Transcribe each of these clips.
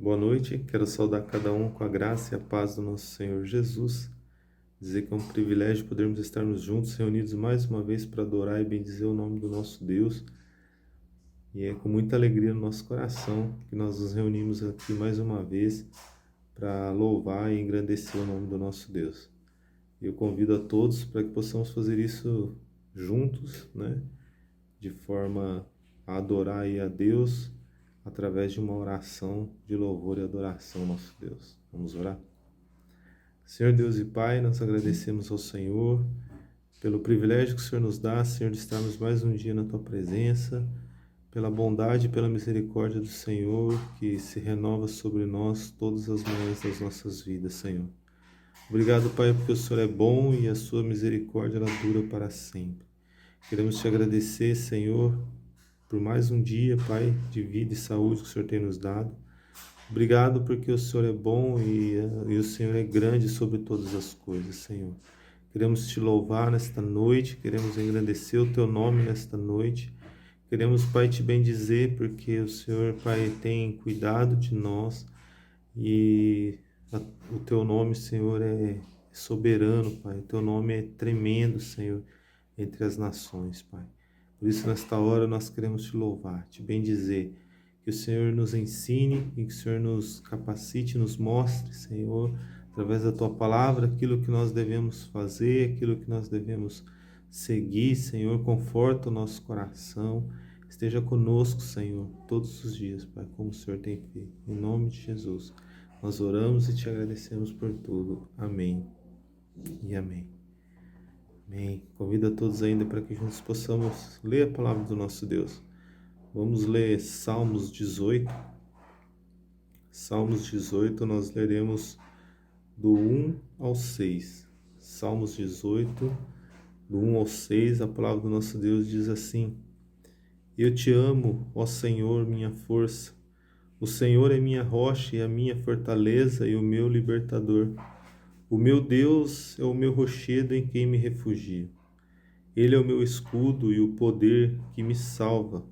Boa noite, quero saudar cada um com a graça e a paz do nosso Senhor Jesus. Dizer que é um privilégio podermos estarmos juntos, reunidos mais uma vez para adorar e bendizer o nome do nosso Deus. E é com muita alegria no nosso coração que nós nos reunimos aqui mais uma vez para louvar e engrandecer o nome do nosso Deus. Eu convido a todos para que possamos fazer isso juntos, de forma a adorar aí a Deus através de uma oração de louvor e adoração ao nosso Deus. Vamos orar? Senhor Deus e Pai, nós agradecemos ao Senhor pelo privilégio que o Senhor nos dá, Senhor, de estarmos mais um dia na Tua presença, pela bondade e pela misericórdia do Senhor que se renova sobre nós todas as manhãs das nossas vidas, Senhor. Obrigado, Pai, porque o Senhor é bom e a Sua misericórdia ela dura para sempre. Queremos Te agradecer, Senhor, por mais um dia, Pai, de vida e saúde que o Senhor tem nos dado. Obrigado porque o Senhor é bom e o Senhor é grande sobre todas as coisas, Senhor. Queremos Te louvar nesta noite, queremos engrandecer o Teu nome nesta noite. Queremos, Pai, Te bendizer porque o Senhor, Pai, tem cuidado de nós e o Teu nome, Senhor, é soberano, Pai. O Teu nome é tremendo, Senhor, entre as nações, Pai. Por isso, nesta hora, nós queremos Te louvar, Te bendizer, que o Senhor nos ensine e que o Senhor nos capacite, nos mostre, Senhor, através da Tua palavra, aquilo que nós devemos fazer, aquilo que nós devemos seguir, Senhor. Conforta o nosso coração, esteja conosco, Senhor, todos os dias, Pai, como o Senhor tem feito. Em nome de Jesus, nós oramos e Te agradecemos por tudo. Amém e amém. Amém. Convido a todos ainda para que juntos possamos ler a palavra do nosso Deus. Vamos ler Salmos 18. Salmos 18, nós leremos do 1 ao 6. Salmos 18, do 1 ao 6, a palavra do nosso Deus diz assim: Eu Te amo, ó Senhor, minha força. O Senhor é minha rocha e a minha fortaleza e o meu libertador. O meu Deus é o meu rochedo em quem me refugio. Ele é o meu escudo e o poder que me salva,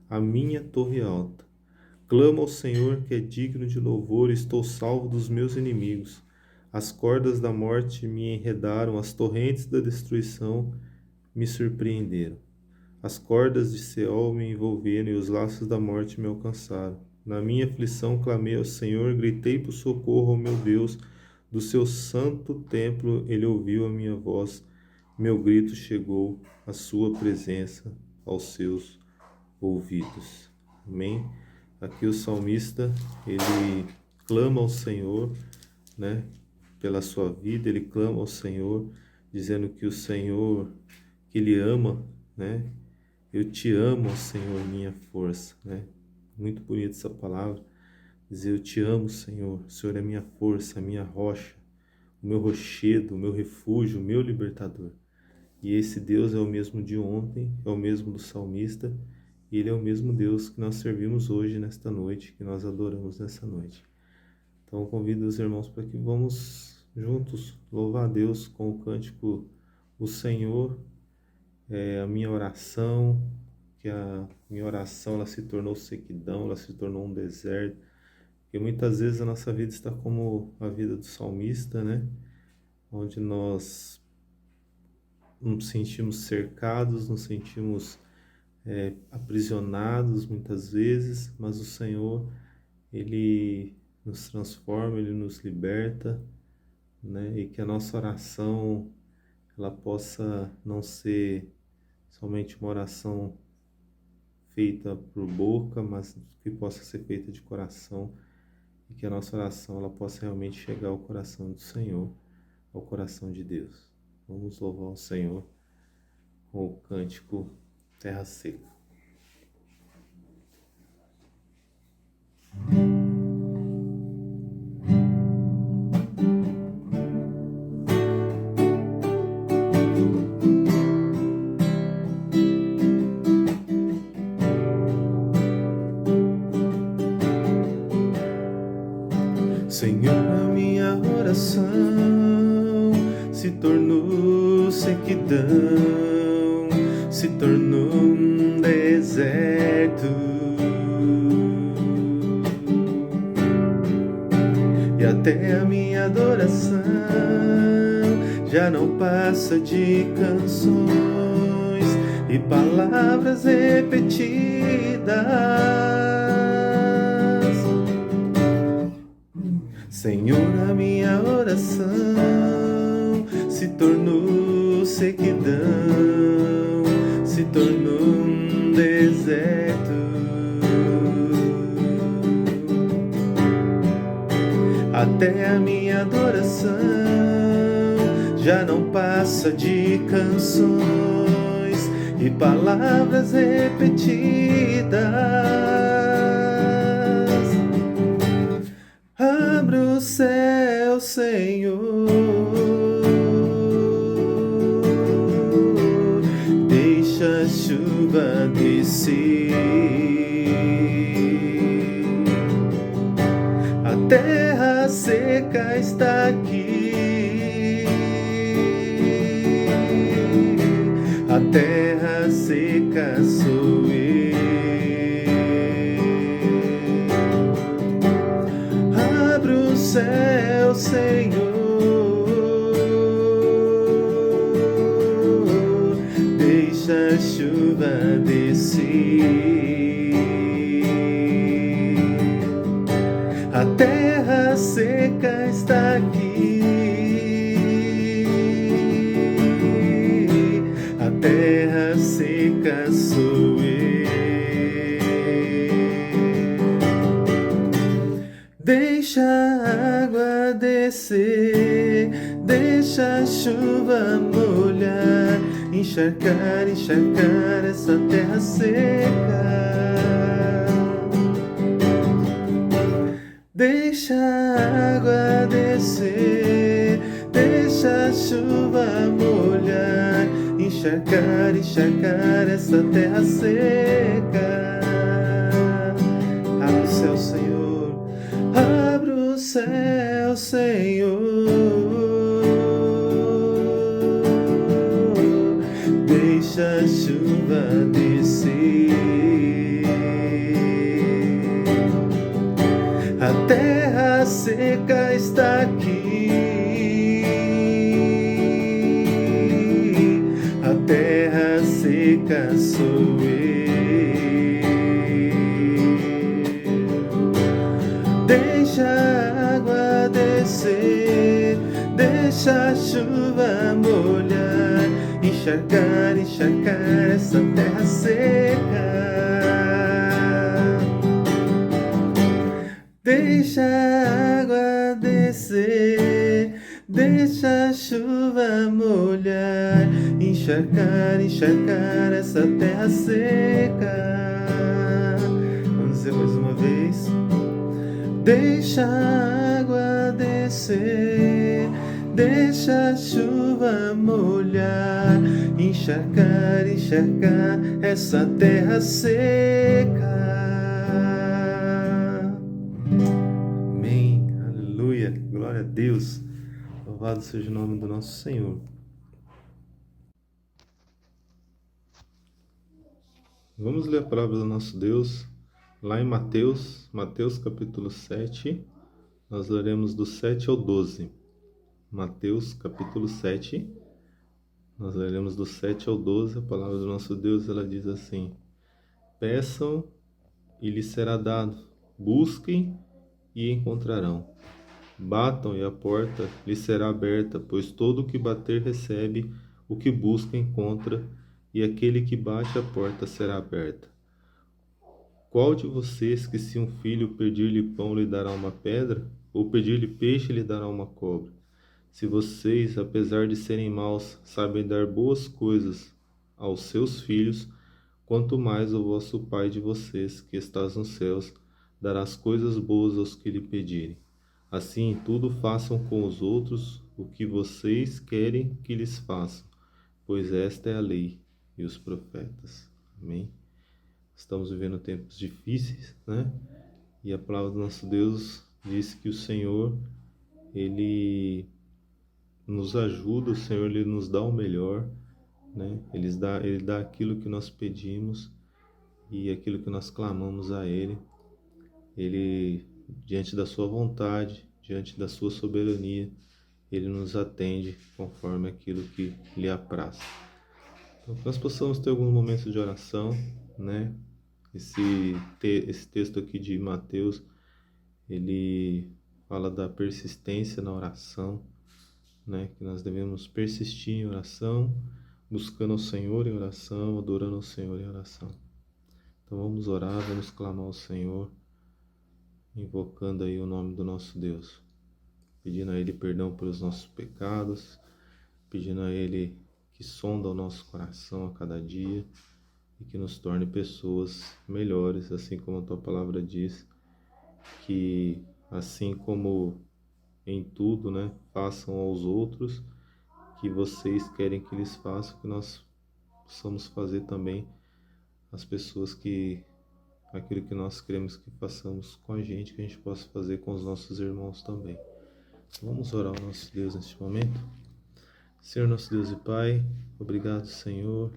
a minha torre alta. Clamo ao Senhor que é digno de louvor e estou salvo dos meus inimigos. As cordas da morte me enredaram, as torrentes da destruição me surpreenderam. As cordas de Seol me envolveram e os laços da morte me alcançaram. Na minha aflição clamei ao Senhor, gritei por socorro ao meu Deus. Do seu santo templo ele ouviu a minha voz, meu grito chegou à sua presença, aos seus ouvidos. Amém? Aqui o salmista, ele clama ao Senhor, pela sua vida, ele clama ao Senhor, dizendo que o Senhor, que ele ama, Eu Te amo, Senhor, minha força, Muito bonita essa palavra. Dizer, eu Te amo, Senhor. O Senhor é minha força, a minha rocha, o meu rochedo, o meu refúgio, o meu libertador. E esse Deus é o mesmo de ontem, é o mesmo do salmista, e Ele é o mesmo Deus que nós servimos hoje, nesta noite, que nós adoramos nessa noite. Então, eu convido os irmãos para que vamos juntos louvar a Deus com o cântico O Senhor é a minha oração, que a minha oração ela se tornou sequidão, ela se tornou um deserto. Porque muitas vezes a nossa vida está como a vida do salmista, Onde nós nos sentimos cercados, nos sentimos aprisionados muitas vezes, mas o Senhor, Ele nos transforma, Ele nos liberta, E que a nossa oração, ela possa não ser somente uma oração feita por boca, mas que possa ser feita de coração, e que a nossa oração ela possa realmente chegar ao coração do Senhor, ao coração de Deus. Vamos louvar o Senhor com o cântico Terra Seca. Senhor, a minha oração se tornou sequidão, se tornou um deserto. e até a minha adoração já não passa de canções e palavras repetidas. Senhor, a minha oração se tornou sequidão, se tornou um deserto. Até a minha adoração já não passa de canções e palavras repetidas. Abra o céu, Senhor, deixa a chuva descer. A terra seca está aqui, a terra seca sou eu. Abra o céu, Senhor, deixa a chuva descer. A terra seca está aqui, a terra seca sou eu. Deixa a água descer, deixa a chuva molhar, encharcar, encharcar essa terra seca. Deixa a água descer, deixa a chuva molhar, encharcar, encharcar essa terra seca. Abre o céu, Senhor, abre o céu, Senhor, deixa a chuva descer. A terra seca está aqui, a terra seca sou eu. Deixa a água descer, deixa a chuva molhar, encharcar, encharcar essa terra seca. Deixa a água descer, deixa a chuva molhar, encharcar, encharcar essa terra seca. Vamos dizer mais uma vez. Deixa a água descer, deixa a chuva molhar, encharcar, encharcar essa terra seca. Amém, aleluia, glória a Deus, louvado seja o nome do nosso Senhor. Vamos ler a palavra do nosso Deus lá em Mateus capítulo 7, nós leremos do 7 ao 12. Mateus capítulo 7, nós leremos do 7 ao 12, a palavra do nosso Deus, ela diz assim: peçam e lhes será dado, busquem e encontrarão, batam e a porta lhes será aberta, pois todo o que bater recebe, o que busca encontra, e aquele que bate a porta será aberta. Qual de vocês que se um filho pedir-lhe pão lhe dará uma pedra, ou pedir-lhe peixe lhe dará uma cobra? Se vocês, apesar de serem maus, sabem dar boas coisas aos seus filhos, quanto mais o vosso Pai de vocês, que estás nos céus, dará as coisas boas aos que lhe pedirem. Assim, tudo façam com os outros o que vocês querem que lhes façam, pois esta é a lei e os profetas. Amém? Estamos vivendo tempos difíceis, né? E a palavra do nosso Deus diz que o Senhor, Ele nos ajuda, o Senhor, Ele nos dá o melhor, né? Ele dá aquilo que nós pedimos e aquilo que nós clamamos a Ele. Ele, diante da sua vontade, diante da sua soberania, Ele nos atende conforme aquilo que lhe apraz. Então, que nós possamos ter alguns momentos de oração, né? Esse texto aqui de Mateus, ele fala da persistência na oração, né? Que nós devemos persistir em oração, buscando ao Senhor em oração, adorando ao Senhor em oração. Então vamos orar, vamos clamar ao Senhor, invocando aí o nome do nosso Deus, pedindo a Ele perdão pelos nossos pecados, pedindo a Ele que sonda o nosso coração a cada dia e que nos torne pessoas melhores, assim como a Tua Palavra diz, que assim como em tudo, né, façam aos outros que vocês querem que eles façam, que nós possamos fazer também as pessoas que aquilo que nós queremos que façamos com a gente, que a gente possa fazer com os nossos irmãos também. Vamos orar ao nosso Deus neste momento. Senhor nosso Deus e Pai, obrigado, Senhor,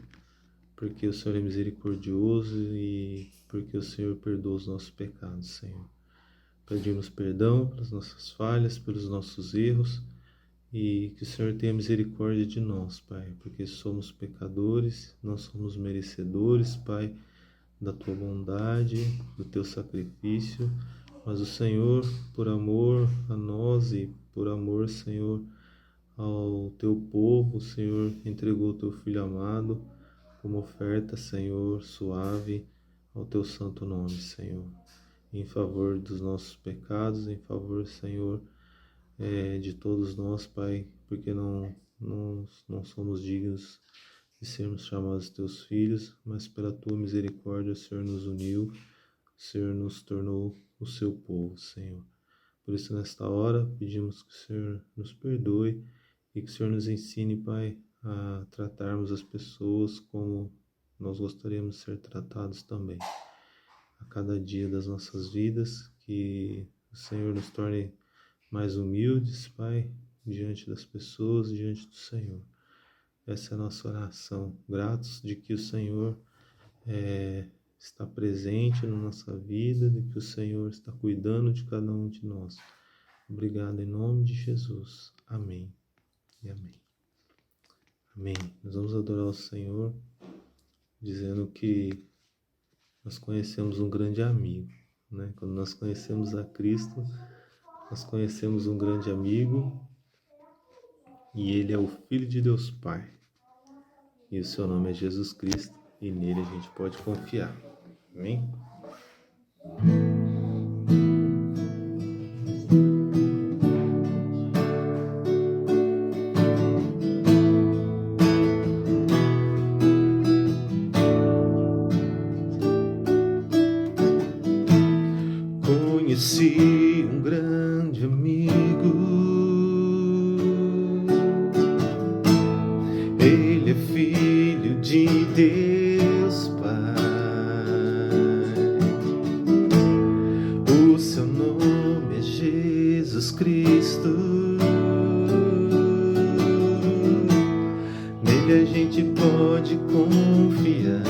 porque o Senhor é misericordioso e porque o Senhor perdoa os nossos pecados, Senhor. Pedimos perdão pelas nossas falhas, pelos nossos erros, e que o Senhor tenha misericórdia de nós, Pai, porque somos pecadores, nós somos merecedores, Pai, da Tua bondade, do Teu sacrifício, mas o Senhor, por amor a nós e por amor, Senhor, ao Teu povo, o Senhor entregou o Teu Filho amado como oferta, Senhor, suave ao Teu santo nome, Senhor, em favor dos nossos pecados, em favor, Senhor, de todos nós, Pai, porque não somos dignos de sermos chamados Teus filhos, mas pela Tua misericórdia o Senhor nos uniu, o Senhor nos tornou o Seu povo, Senhor. Por isso, nesta hora, pedimos que o Senhor nos perdoe e que o Senhor nos ensine, Pai, a tratarmos as pessoas como nós gostaríamos de ser tratados também. A cada dia das nossas vidas, que o Senhor nos torne mais humildes, Pai, diante das pessoas, diante do Senhor. Essa é a nossa oração, gratos de que o Senhor está presente na nossa vida, de que o Senhor está cuidando de cada um de nós. Obrigado em nome de Jesus. Amém e amém. Amém. Nós vamos adorar o Senhor dizendo que nós conhecemos um grande amigo, né? Quando nós conhecemos a Cristo, nós conhecemos um grande amigo e Ele é o Filho de Deus Pai. E o seu nome é Jesus Cristo e nele a gente pode confiar. Amém? Conheci um grande amigo, Ele é Filho de Deus Pai, o seu nome é Jesus Cristo, nele a gente pode confiar.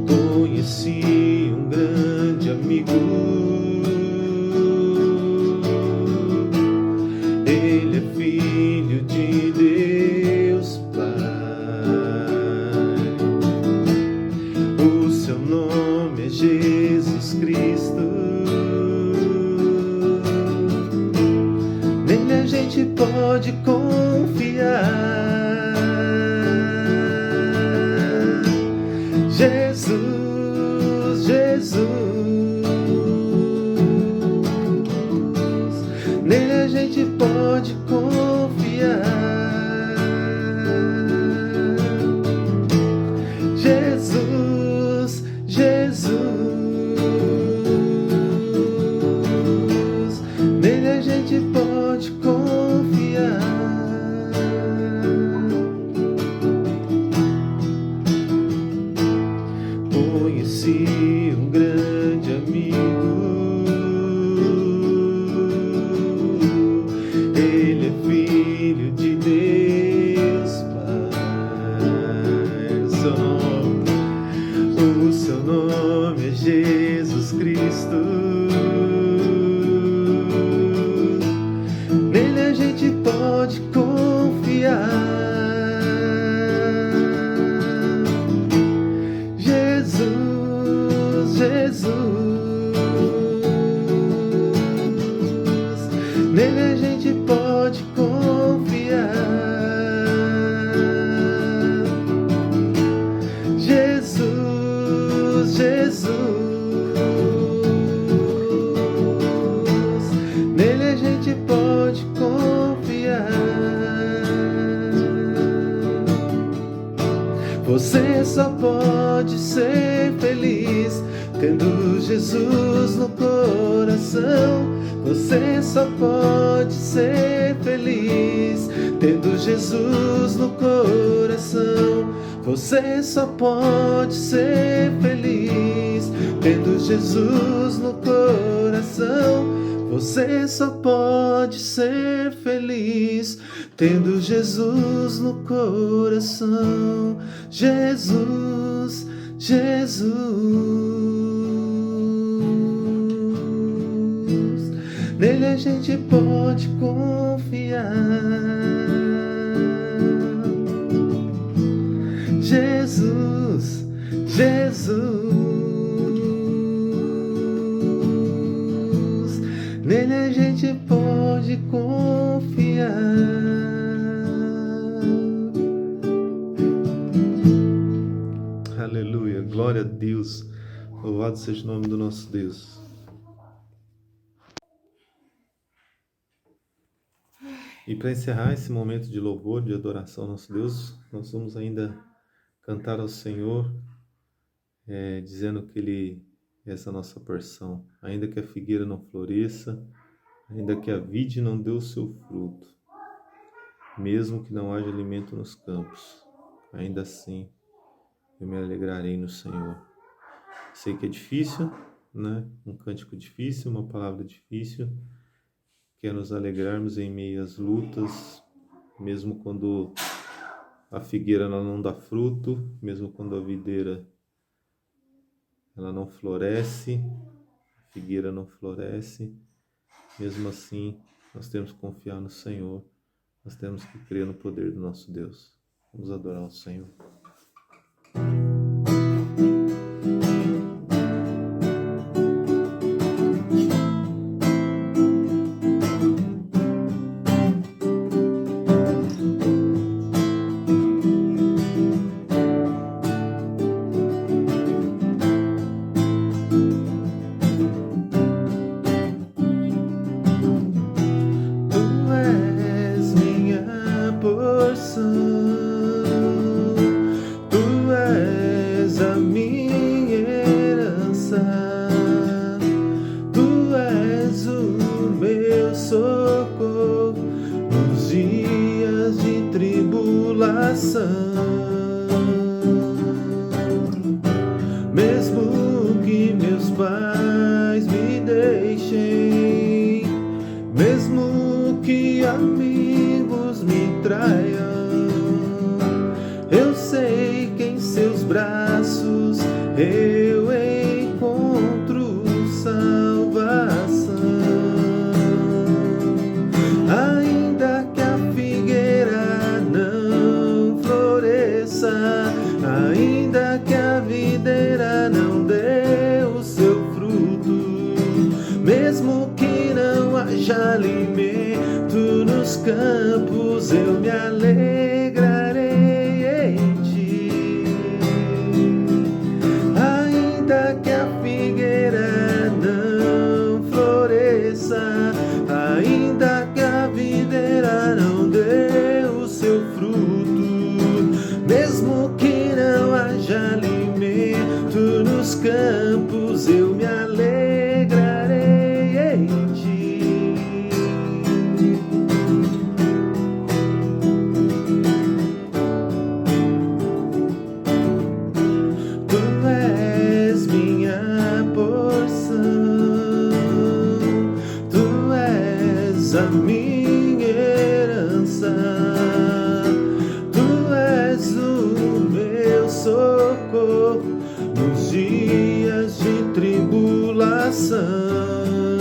Conheci um grande amigo, Ele é Filho de Deus Pai, o seu nome é Jesus Cristo, nele a gente pode confiar. Jesus, Jesus, nele a gente pode confiar. Jesus, Jesus, nele a gente pode confiar. Conheci um grande amigo, Ele é Jesus Cristo. Nele a gente pode confiar. Jesus, Jesus. Nele a gente pode confiar. Jesus, Jesus. Nele a gente pode confiar. Você só pode ser feliz tendo Jesus no coração. Você só pode ser feliz tendo Jesus no coração. Você só pode ser feliz tendo Jesus no coração. Você só pode ser feliz tendo Jesus no coração. Jesus, Jesus. Nele a gente pode confiar. Jesus, Jesus. Nele a gente pode confiar. Aleluia, glória a Deus. Louvado seja o nome do nosso Deus. E para encerrar esse momento de louvor, de adoração ao nosso Deus, nós vamos ainda cantar ao Senhor, dizendo que Ele é essa nossa porção. Ainda que a figueira não floresça, ainda que a vide não dê o seu fruto, mesmo que não haja alimento nos campos, ainda assim eu me alegrarei no Senhor. Sei que é difícil, né? Um cântico difícil, uma palavra difícil, que é nos alegrarmos em meio às lutas, mesmo quando a figueira não dá fruto, mesmo quando a videira ela não floresce, a figueira não floresce. Mesmo assim, nós temos que confiar no Senhor, nós temos que crer no poder do nosso Deus. Vamos adorar o Senhor. Tu és a minha herança, Tu és o meu socorro nos dias de tribulação. Mesmo que meus pais me deixem, mesmo que amigos me traiam, eu sei que em seus braços eu encontro salvação. Ainda que a figueira não floresça, ainda que a videira não dê o seu fruto, mesmo que não haja alimento nos campos, eu me alegrarei em ti. Ainda que a figueira não floresça, ainda que a videira não dê o seu fruto, mesmo que não haja alimento nos campos, eu me alegrarei em ti. Tu és minha porção, Tu és a minha herança, Tu és o meu socorro nos dias de tribulação. salvação.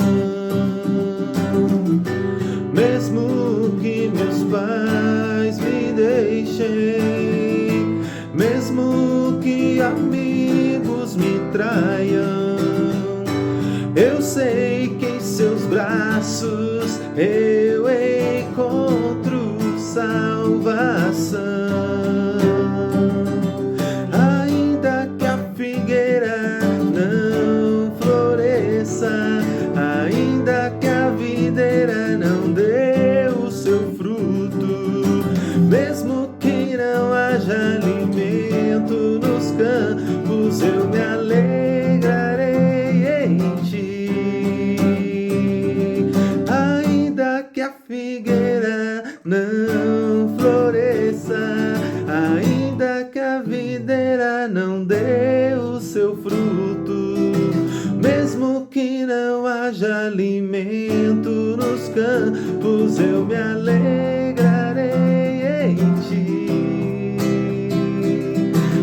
Mesmo que meus pais me deixem, mesmo que amigos me traiam, eu sei que em seus braços eu encontro salvação. Ainda que a figueira não floresça, ainda que a videira não dê o seu fruto, mesmo que não haja alimento nos campos, eu me alegrarei em ti. Ainda que a figueira não floresça, ainda que a videira não dê o seu fruto, mesmo que não haja alimento nos campos, eu me alegrarei em ti.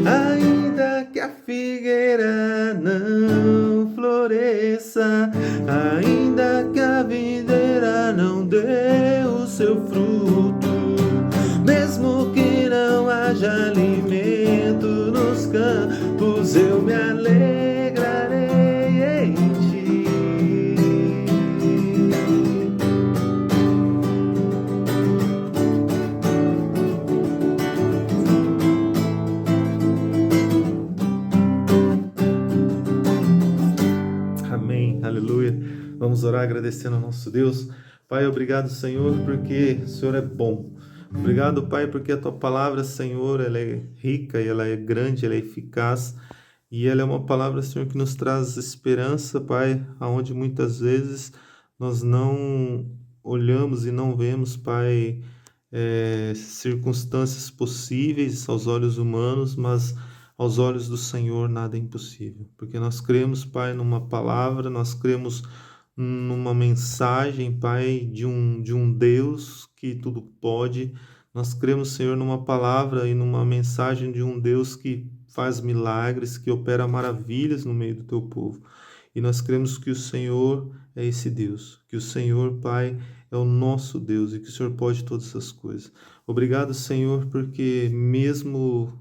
Ainda que a figueira não floresça, ainda que a videira não dê o seu fruto, mesmo que não haja alimento nos campos, eu me alegrarei em ti. Amém, aleluia. Vamos orar agradecendo ao nosso Deus. Pai, obrigado, Senhor, porque o Senhor é bom. Obrigado, Pai, porque a Tua palavra, Senhor, ela é rica, e ela é grande, ela é eficaz, e ela é uma palavra, Senhor, que nos traz esperança, Pai, aonde muitas vezes nós não olhamos e não vemos, Pai, circunstâncias possíveis aos olhos humanos, mas aos olhos do Senhor nada é impossível, porque nós cremos, Pai, numa palavra, nós cremos numa mensagem, Pai, de um Deus que tudo pode. Nós cremos, Senhor, numa palavra e numa mensagem de um Deus que faz milagres, que opera maravilhas no meio do teu povo. E nós cremos que o Senhor é esse Deus, que o Senhor, Pai, é o nosso Deus e que o Senhor pode todas essas coisas. Obrigado, Senhor, porque mesmo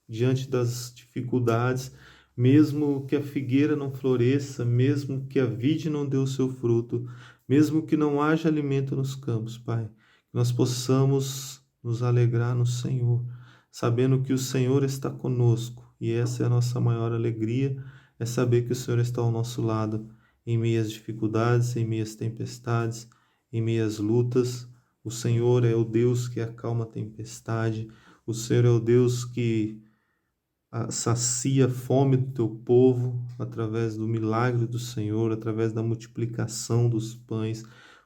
diante das dificuldades, mesmo que a figueira não floresça, mesmo que a vide não dê o seu fruto, mesmo que não haja alimento nos campos, Pai, que nós possamos nos alegrar no Senhor, sabendo que o Senhor está conosco, e essa é a nossa maior alegria, é saber que o Senhor está ao nosso lado, em meio às dificuldades, em meio às tempestades, em meio às lutas. O Senhor é o Deus que acalma a tempestade, o Senhor é o Deus que sacia a fome do teu povo através do milagre do Senhor, através da multiplicação dos pães.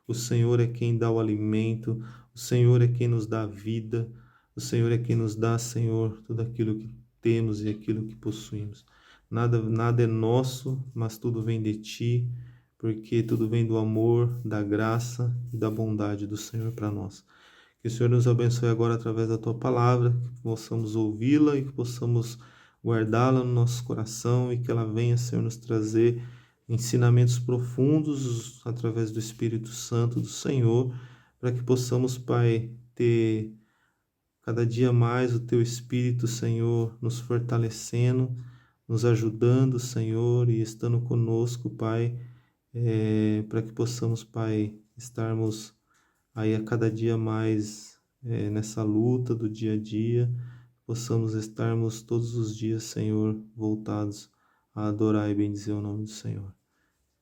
O Senhor é quem dá o alimento, o Senhor é quem nos dá a vida, o Senhor é quem nos dá, Senhor, tudo aquilo que temos e aquilo que possuímos. Nada é nosso, mas tudo vem de Ti, porque tudo vem do amor, da graça e da bondade do Senhor para nós. Que o Senhor nos abençoe agora através da Tua palavra, que possamos ouvi-la e que possamos guardá-la no nosso coração e que ela venha, Senhor, nos trazer ensinamentos profundos através do Espírito Santo do Senhor, para que possamos, Pai, ter cada dia mais o Teu Espírito, Senhor, nos fortalecendo, nos ajudando, Senhor, e estando conosco, Pai, para que possamos, Pai, estarmos aí a cada dia mais nessa luta do dia a dia, possamos estarmos todos os dias, Senhor, voltados a adorar e bendizer o nome do Senhor.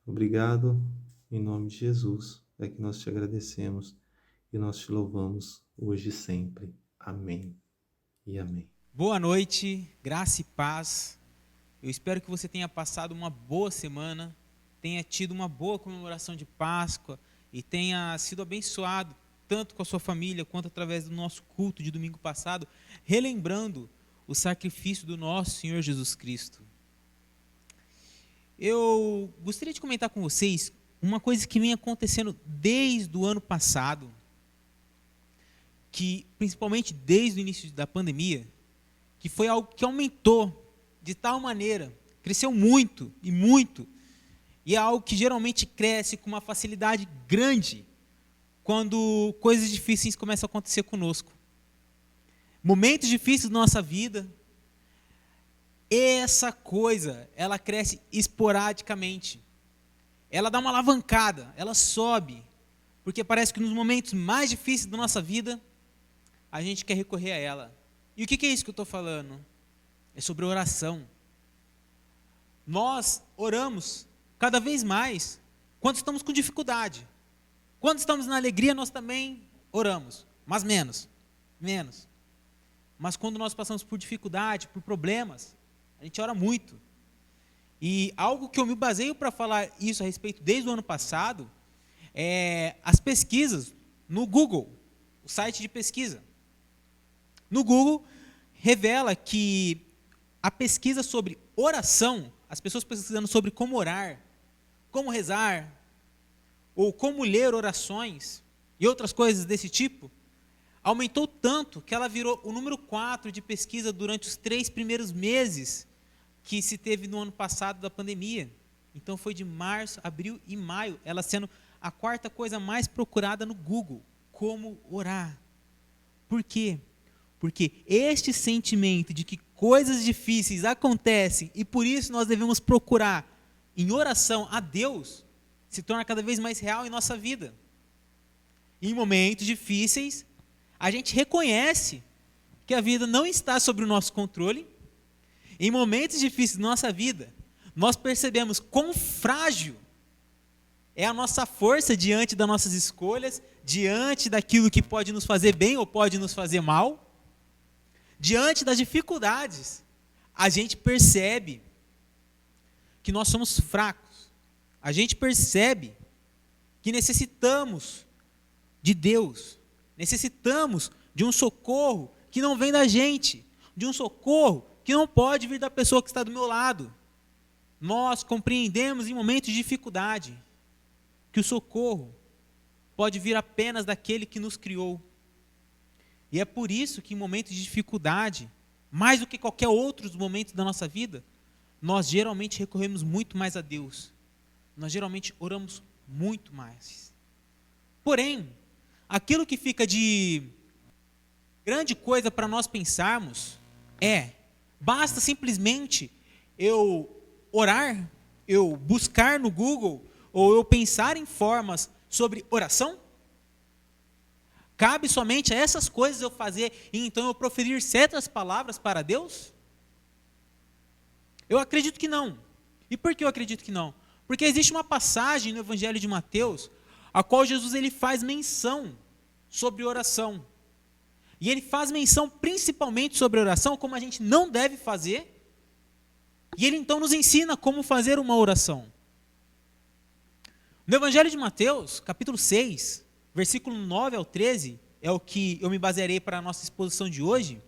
Obrigado, em nome de Jesus, é que nós te agradecemos e nós te louvamos hoje e sempre. Amém e amém. Boa noite, graça e paz. Eu espero que você tenha passado uma boa semana, tenha tido uma boa comemoração de Páscoa e tenha sido abençoado tanto com a sua família, quanto através do nosso culto de domingo passado, relembrando o sacrifício do nosso Senhor Jesus Cristo. Eu gostaria de comentar com vocês uma coisa que vem acontecendo desde o ano passado, que principalmente desde o início da pandemia, que foi algo que aumentou de tal maneira, cresceu muito, E é algo que geralmente cresce com uma facilidade grande quando coisas difíceis começam a acontecer conosco. Momentos difíceis da nossa vida, essa coisa, ela cresce esporadicamente. Ela dá uma alavancada, ela sobe. Porque parece que nos momentos mais difíceis da nossa vida, a gente quer recorrer a ela. E o que é isso que eu estou falando? É sobre oração. Nós oramos cada vez mais quando estamos com dificuldade. Quando estamos na alegria, nós também oramos, mas menos. Mas quando nós passamos por dificuldade, por problemas, a gente ora muito. E algo que eu me baseio para falar isso a respeito desde o ano passado é as pesquisas no Google, o site de pesquisa. No Google revela que a pesquisa sobre oração, as pessoas pesquisando sobre como orar, como rezar, ou como ler orações e outras coisas desse tipo, aumentou tanto que ela virou o número 4 de pesquisa durante os 3 primeiros meses que se teve no ano passado da pandemia. Então foi de março, abril e maio, ela sendo a 4ª coisa mais procurada no Google, como orar. Por quê? Porque este sentimento de que coisas difíceis acontecem e por isso nós devemos procurar em oração a Deus, se torna cada vez mais real em nossa vida. Em momentos difíceis, a gente reconhece que a vida não está sob o nosso controle. Em momentos difíceis da nossa vida, nós percebemos quão frágil é a nossa força diante das nossas escolhas, diante daquilo que pode nos fazer bem ou pode nos fazer mal. Diante das dificuldades, a gente percebe que nós somos fracos. A gente percebe que necessitamos de Deus. Necessitamos de um socorro que não vem da gente, de um socorro que não pode vir da pessoa que está do meu lado. Nós compreendemos em momentos de dificuldade que o socorro pode vir apenas daquele que nos criou. E é por isso que em momentos de dificuldade, mais do que qualquer outro momento da nossa vida, nós geralmente recorremos muito mais a Deus. Nós geralmente oramos muito mais. Porém, aquilo que fica de grande coisa para nós pensarmos basta simplesmente eu orar, eu buscar no Google, ou eu pensar em formas sobre oração? Cabe somente a essas coisas eu fazer e então eu proferir certas palavras para Deus? Eu acredito que não. E por que eu acredito que não? Porque existe uma passagem no Evangelho de Mateus, a qual Jesus ele faz menção sobre oração. E ele faz menção principalmente sobre oração, como a gente não deve fazer. E ele então nos ensina como fazer uma oração. No Evangelho de Mateus, capítulo 6, versículo 9 ao 13, é o que eu me basearei para a nossa exposição de hoje.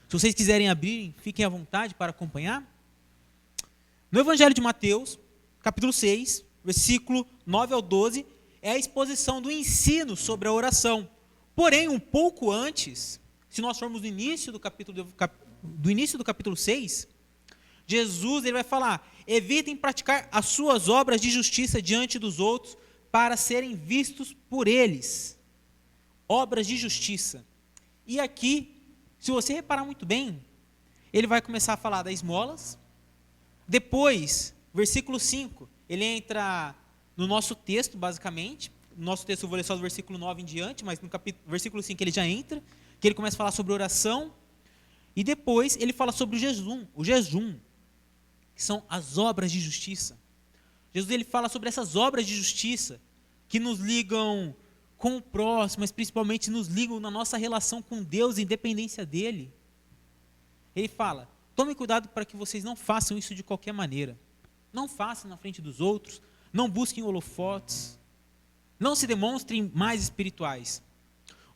Se vocês quiserem abrir, fiquem à vontade para acompanhar. No Evangelho de Mateus, capítulo 6, versículo 9 ao 12, é a exposição do ensino sobre a oração. Porém, um pouco antes, se nós formos do início do capítulo 6, Jesus ele vai falar: evitem praticar as suas obras de justiça diante dos outros para serem vistos por eles. Obras de justiça. E aqui, se você reparar muito bem, ele vai começar a falar das esmolas. Depois, versículo 5, ele entra no nosso texto, basicamente. No nosso texto eu vou ler só do versículo 9 em diante, mas no versículo 5 ele já entra, que ele começa a falar sobre oração. E depois ele fala sobre o jejum, que são as obras de justiça. Jesus ele fala sobre essas obras de justiça que nos ligam com o próximo, mas principalmente nos ligam na nossa relação com Deus e independência dele. Ele fala: tomem cuidado para que vocês não façam isso de qualquer maneira. Não façam na frente dos outros, não busquem holofotes, não se demonstrem mais espirituais.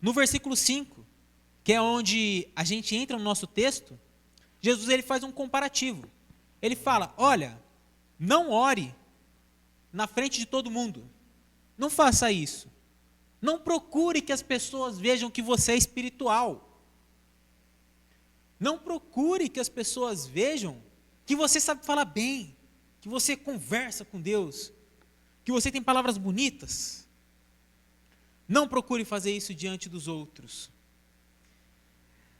No versículo 5, que é onde a gente entra no nosso texto, Jesus ele faz um comparativo. Ele fala: olha, não ore na frente de todo mundo. Não faça isso. Não procure que as pessoas vejam que você é espiritual. Não procure que as pessoas vejam que você sabe falar bem, que você conversa com Deus. que você tem palavras bonitas, não procure fazer isso diante dos outros.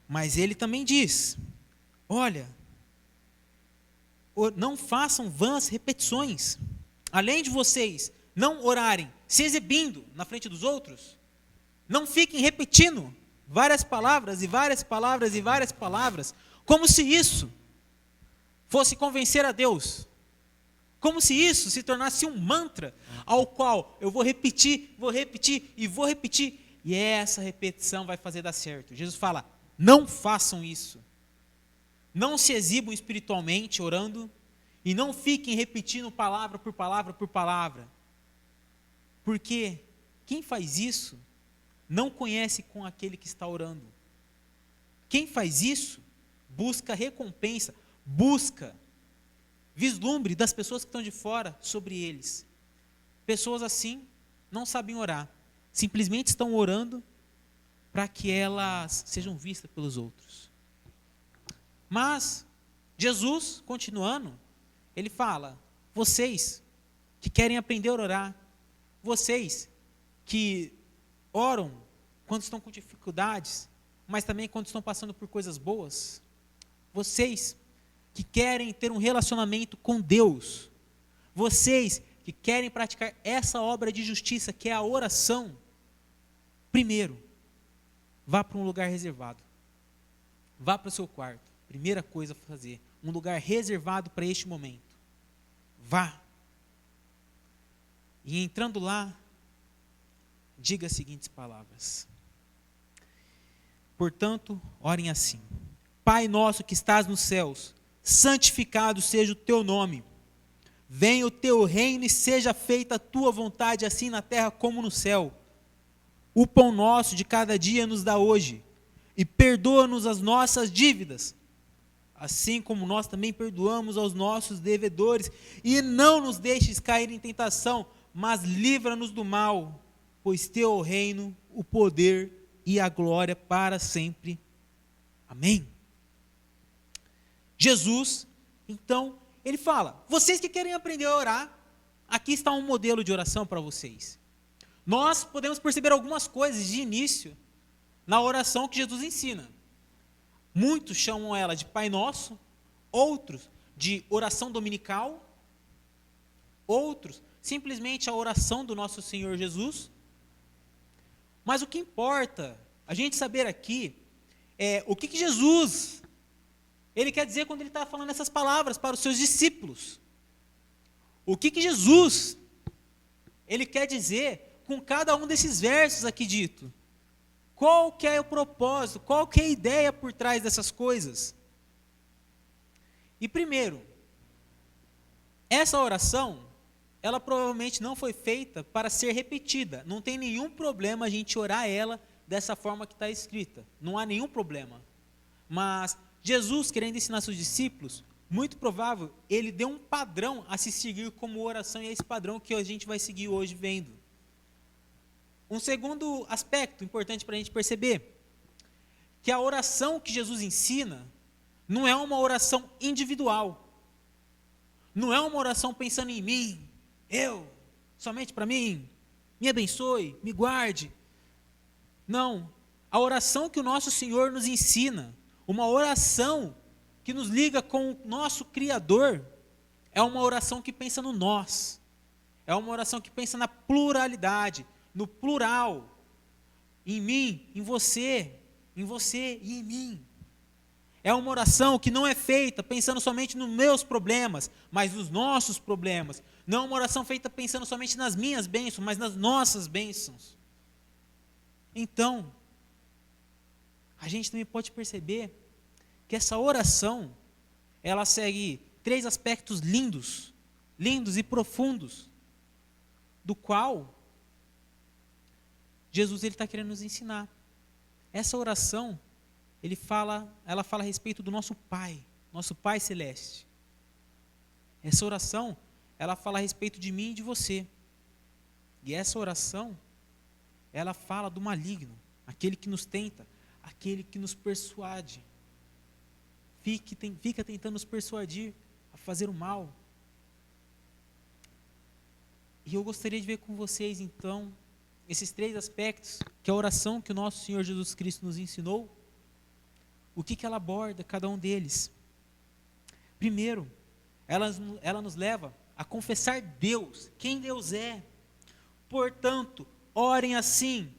Mas ele também diz, olha, não façam vãs repetições. Além de vocês não orarem se exibindo na frente dos outros, não fiquem repetindo várias palavras e várias palavras e várias palavras, como se isso fosse convencer a Deus. Como se isso se tornasse um mantra ao qual eu vou repetir e vou repetir. E essa repetição vai fazer dar certo. Jesus fala, não façam isso. Não se exibam espiritualmente orando e não fiquem repetindo palavra por palavra por palavra. Porque quem faz isso não conhece com aquele que está orando. Quem faz isso busca recompensa, busca vislumbre das pessoas que estão de fora sobre eles. Pessoas assim não sabem orar, simplesmente estão orando para que elas sejam vistas pelos outros. Mas Jesus, continuando, ele fala, vocês que querem aprender a orar, vocês que oram quando estão com dificuldades, mas também quando estão passando por coisas boas, vocês que querem ter um relacionamento com Deus, vocês que querem praticar essa obra de justiça que é a oração, primeiro, vá para um lugar reservado, vá para o seu quarto, primeira coisa a fazer, um lugar reservado para este momento, vá, e entrando lá, diga as seguintes palavras, portanto, orem assim, Pai nosso que estás nos céus, santificado seja o teu nome, venha o teu reino e seja feita a tua vontade, assim na terra como no céu. O pão nosso de cada dia nos dá hoje, e perdoa-nos as nossas dívidas, assim como nós também perdoamos aos nossos devedores, e não nos deixes cair em tentação, mas livra-nos do mal, pois teu é o reino, o poder e a glória para sempre. Amém. Jesus, então, ele fala, vocês que querem aprender a orar, aqui está um modelo de oração para vocês. Nós podemos perceber algumas coisas de início na oração que Jesus ensina. Muitos chamam ela de Pai Nosso, outros de oração dominical, outros simplesmente a oração do nosso Senhor Jesus. Mas o que importa a gente saber aqui é o que Jesus ele quer dizer quando ele está falando essas palavras para os seus discípulos. O que Jesus ele quer dizer com cada um desses versos aqui dito? Qual que é o propósito? Qual que é a ideia por trás dessas coisas? E primeiro, essa oração, ela provavelmente não foi feita para ser repetida. Não tem nenhum problema a gente orar ela dessa forma que está escrita. Não há nenhum problema. Mas Jesus, querendo ensinar seus discípulos, muito provável, ele deu um padrão a se seguir como oração, e é esse padrão que a gente vai seguir hoje vendo. Um segundo aspecto importante para a gente perceber, que a oração que Jesus ensina, não é uma oração individual, não é uma oração pensando em mim, eu, somente para mim, me abençoe, me guarde. Não, a oração que o nosso Senhor nos ensina, uma oração que nos liga com o nosso Criador, é uma oração que pensa no nós, é uma oração que pensa na pluralidade, no plural, em mim, em você e em mim. É uma oração que não é feita pensando somente nos meus problemas, mas nos nossos problemas. Não é uma oração feita pensando somente nas minhas bênçãos, mas nas nossas bênçãos. Então, a gente também pode perceber que essa oração, ela segue 3 aspectos lindos e profundos, do qual Jesus está querendo nos ensinar. Essa oração, ela fala a respeito do nosso Pai Celeste. Essa oração, ela fala a respeito de mim e de você. E essa oração, ela fala do maligno, aquele que nos tenta, aquele que nos persuade. Fica tentando nos persuadir a fazer o mal. E eu gostaria de ver com vocês, então, esses 3 aspectos, que a oração que o nosso Senhor Jesus Cristo nos ensinou, o que ela aborda, cada um deles. Primeiro, ela nos leva a confessar Deus, quem Deus é. Portanto, orem assim: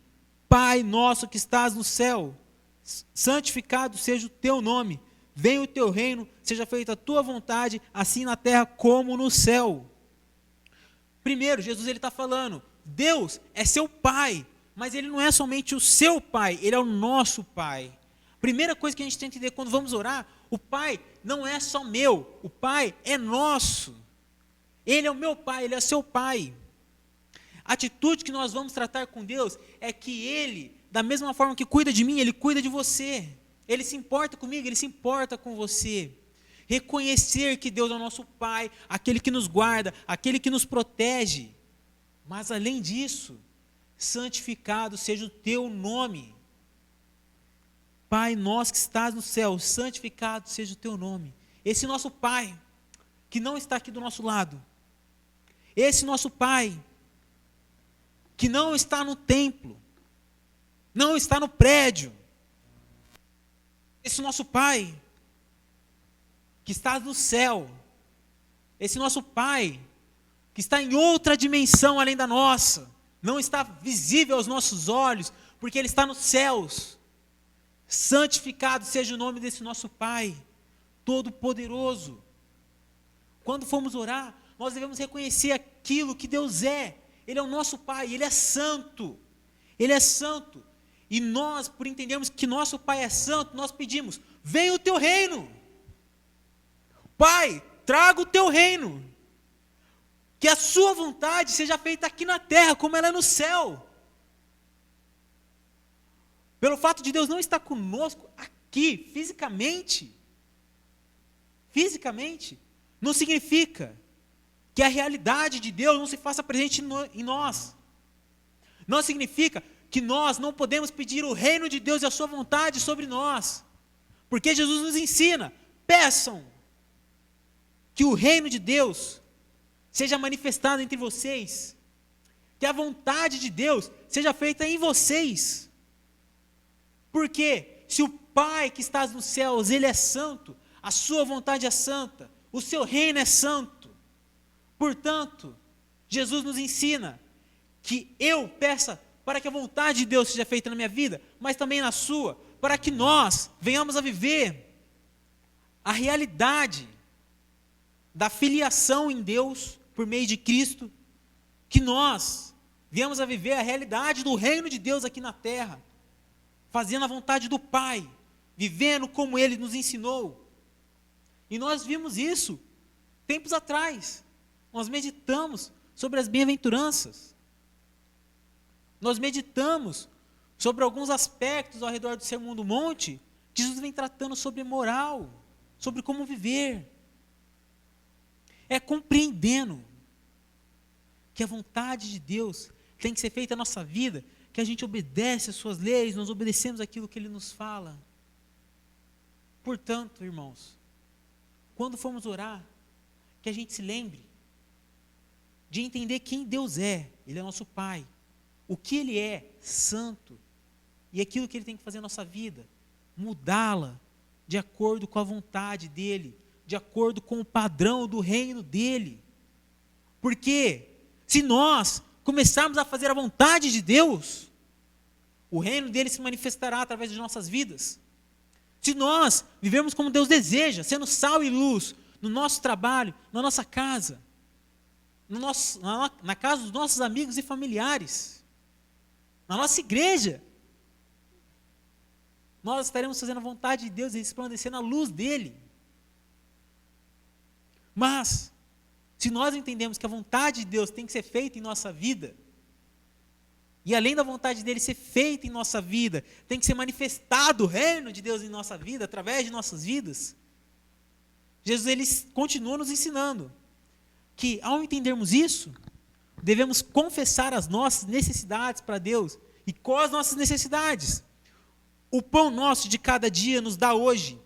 Pai nosso que estás no céu, santificado seja o teu nome, venha o teu reino, seja feita a tua vontade, assim na terra como no céu. Primeiro, Jesus está falando, Deus é seu Pai, mas Ele não é somente o seu Pai, Ele é o nosso Pai. Primeira coisa que a gente tem que entender quando vamos orar, o Pai não é só meu, o Pai é nosso. Ele é o meu Pai, Ele é seu Pai. A atitude que nós vamos tratar com Deus é que Ele, da mesma forma que cuida de mim, Ele cuida de você. Ele se importa comigo, Ele se importa com você. Reconhecer que Deus é o nosso Pai, aquele que nos guarda, aquele que nos protege. Mas além disso, santificado seja o teu nome. Pai nosso que estás no céu, santificado seja o teu nome. Esse nosso Pai, que não está aqui do nosso lado. Esse nosso Pai, que não está no templo, não está no prédio. Esse nosso Pai, que está no céu, esse nosso Pai, que está em outra dimensão além da nossa, não está visível aos nossos olhos, porque Ele está nos céus. Santificado seja o nome desse nosso Pai, Todo-Poderoso. Quando formos orar, nós devemos reconhecer aquilo que Deus é. Ele é o nosso Pai, Ele é santo. Ele é santo. E nós, por entendermos que nosso Pai é santo, nós pedimos, venha o teu reino. Pai, traga o teu reino. Que a sua vontade seja feita aqui na terra, como ela é no céu. Pelo fato de Deus não estar conosco aqui, fisicamente, não significa que a realidade de Deus não se faça presente em nós. Não significa que nós não podemos pedir o reino de Deus e a sua vontade sobre nós. Porque Jesus nos ensina, peçam que o reino de Deus seja manifestado entre vocês, que a vontade de Deus seja feita em vocês. Porque se o Pai que está nos céus, Ele é santo, a sua vontade é santa, o seu reino é santo. Portanto, Jesus nos ensina que eu peça para que a vontade de Deus seja feita na minha vida, mas também na sua, para que nós venhamos a viver a realidade da filiação em Deus por meio de Cristo, que nós venhamos a viver a realidade do reino de Deus aqui na terra, fazendo a vontade do Pai, vivendo como Ele nos ensinou. E nós vimos isso tempos atrás. Nós meditamos sobre as bem-aventuranças. Nós meditamos sobre alguns aspectos ao redor do Sermão do Monte, que Jesus vem tratando sobre moral, sobre como viver. É compreendendo que a vontade de Deus tem que ser feita na nossa vida, que a gente obedece às suas leis, nós obedecemos aquilo que Ele nos fala. Portanto, irmãos, quando formos orar, que a gente se lembre de entender quem Deus é. Ele é nosso Pai. O que Ele é, santo, e aquilo que Ele tem que fazer na nossa vida, mudá-la de acordo com a vontade dEle, de acordo com o padrão do reino dEle. Porque se nós começarmos a fazer a vontade de Deus, o reino dEle se manifestará através de nossas vidas. Se nós vivermos como Deus deseja, sendo sal e luz, no nosso trabalho, na nossa casa, na casa dos nossos amigos e familiares, na nossa igreja, nós estaremos fazendo a vontade de Deus e resplandecendo a luz dEle. Mas, se nós entendemos que a vontade de Deus tem que ser feita em nossa vida, e além da vontade dEle ser feita em nossa vida, tem que ser manifestado o reino de Deus em nossa vida, através de nossas vidas, Jesus ele continua nos ensinando que, ao entendermos isso, devemos confessar as nossas necessidades para Deus. E quais as nossas necessidades? O pão nosso de cada dia nos dá hoje,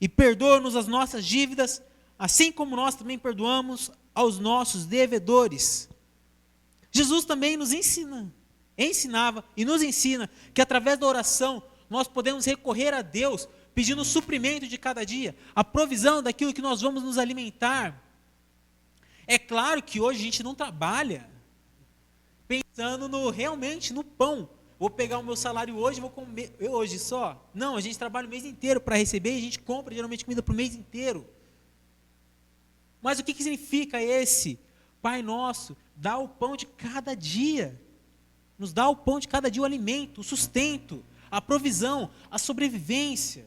e perdoa-nos as nossas dívidas, assim como nós também perdoamos aos nossos devedores. Jesus também ensinava e nos ensina que através da oração nós podemos recorrer a Deus pedindo o suprimento de cada dia, a provisão daquilo que nós vamos nos alimentar. É claro que hoje a gente não trabalha pensando realmente no pão. Vou pegar o meu salário hoje e vou comer hoje só. Não, a gente trabalha o mês inteiro para receber e a gente compra geralmente comida para o mês inteiro. Mas o que significa esse Pai Nosso? Dá o pão de cada dia. Nos dá o pão de cada dia, o alimento, o sustento, a provisão, a sobrevivência.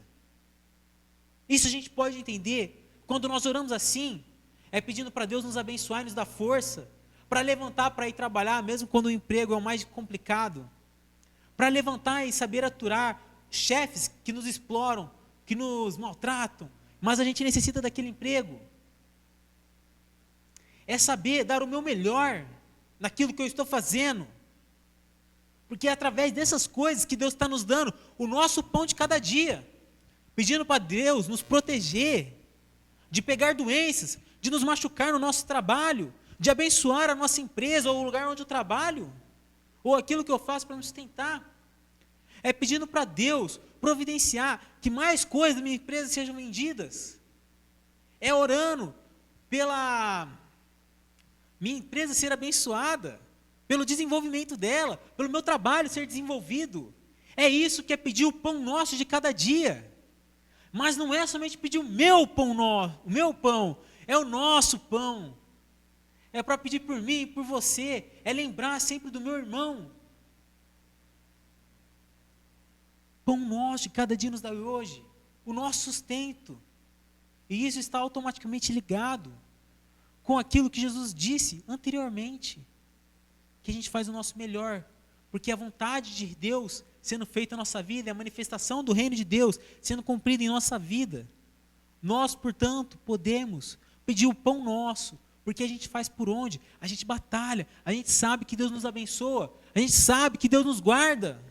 Isso a gente pode entender quando nós oramos assim, é pedindo para Deus nos abençoar e nos dar força, para levantar, para ir trabalhar, mesmo quando o emprego é o mais complicado, para levantar e saber aturar chefes que nos exploram, que nos maltratam, mas a gente necessita daquele emprego. É saber dar o meu melhor naquilo que eu estou fazendo, porque é através dessas coisas que Deus está nos dando o nosso pão de cada dia, pedindo para Deus nos proteger de pegar doenças, de nos machucar no nosso trabalho, de abençoar a nossa empresa ou o lugar onde eu trabalho, ou aquilo que eu faço para me sustentar. É pedindo para Deus providenciar que mais coisas da minha empresa sejam vendidas. É orando pela minha empresa ser abençoada, pelo desenvolvimento dela, pelo meu trabalho ser desenvolvido. É isso que é pedir o pão nosso de cada dia. Mas não é somente pedir o meu pão, é o nosso pão. É para pedir por mim e por você, é lembrar sempre do meu irmão. Pão nosso de cada dia nos dá hoje, o nosso sustento. E isso está automaticamente ligado com aquilo que Jesus disse anteriormente, que a gente faz o nosso melhor, porque a vontade de Deus sendo feita na nossa vida é a manifestação do reino de Deus sendo cumprida em nossa vida. Nós, portanto, podemos pedir o pão nosso, porque a gente faz por onde? A gente batalha, a gente sabe que Deus nos abençoa, a gente sabe que Deus nos guarda.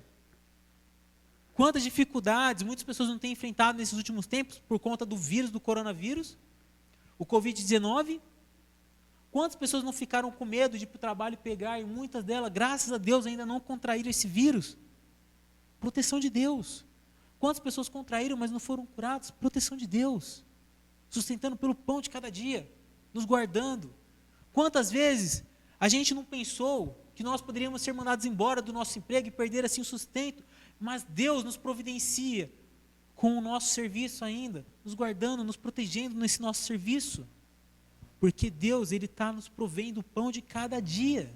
Quantas dificuldades muitas pessoas não têm enfrentado nesses últimos tempos por conta do vírus, do coronavírus, o Covid-19. Quantas pessoas não ficaram com medo de ir para o trabalho e pegar, e muitas delas, graças a Deus, ainda não contraíram esse vírus? Proteção de Deus. Quantas pessoas contraíram, mas não foram curadas? Proteção de Deus. Sustentando pelo pão de cada dia, nos guardando. Quantas vezes a gente não pensou que nós poderíamos ser mandados embora do nosso emprego e perder assim o sustento, mas Deus nos providencia com o nosso serviço ainda, nos guardando, nos protegendo nesse nosso serviço. Porque Deus, Ele está nos provendo o pão de cada dia.